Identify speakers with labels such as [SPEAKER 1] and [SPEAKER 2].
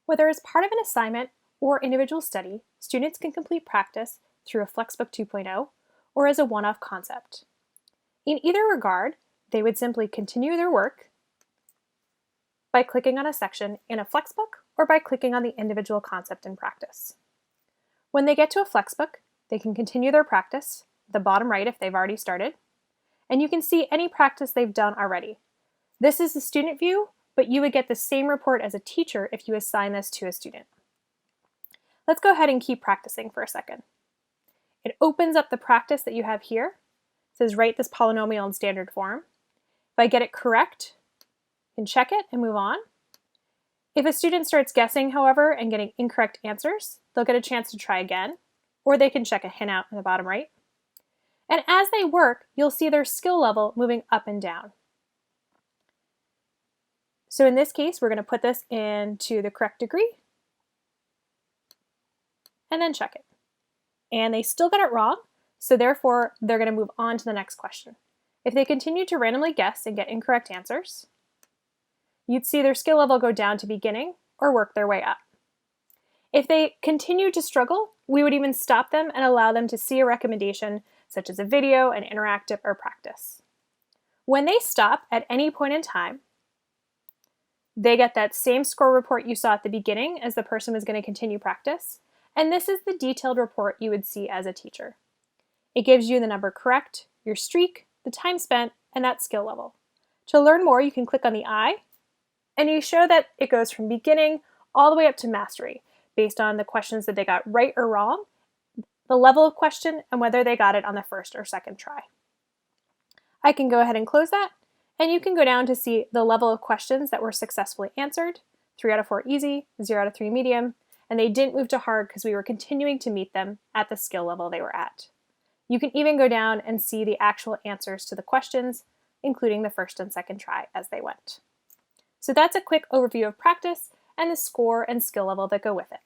[SPEAKER 1] Whether as part of an assignment or individual study, students can complete practice through a Flexbook 2.0 or as a one-off concept. In either regard, they would simply continue their work by clicking on a section in a Flexbook or by clicking on the individual concept in practice. When they get to a Flexbook, they can continue their practice, the bottom right if they've already started, and you can see any practice they've done already. This is the student view, but you would get the same report as a teacher if you assign this to a student. Let's go ahead and keep practicing for a second. It opens up the practice that you have here. It says write this polynomial in standard form. If I get it correct, I can check it and move on. If a student starts guessing, however, and getting incorrect answers, they'll get a chance to try again, or they can check a hint out in the bottom right. And as they work, you'll see their skill level moving up and down. So in this case, we're going to put this into the correct degree and then check it. And they still got it wrong, so therefore they're going to move on to the next question. If they continue to randomly guess and get incorrect answers, you'd see their skill level go down to beginning or work their way up. If they continue to struggle, we would even stop them and allow them to see a recommendation such as a video, an interactive, or practice. When they stop at any point in time, they get that same score report you saw at the beginning as the person was going to continue practice, and this is the detailed report you would see as a teacher. It gives you the number correct, your streak, the time spent, and that skill level. To learn more, you can click on the eye, and you show that it goes from beginning all the way up to mastery, based on the questions that they got right or wrong, the level of question, and whether they got it on the first or second try. I can go ahead and close that, and you can go down to see the level of questions that were successfully answered, 3 out of 4 easy, 0 out of 3 medium, and they didn't move to hard because we were continuing to meet them at the skill level they were at. You can even go down and see the actual answers to the questions, including the first and second try as they went. So that's a quick overview of practice and the score and skill level that go with it.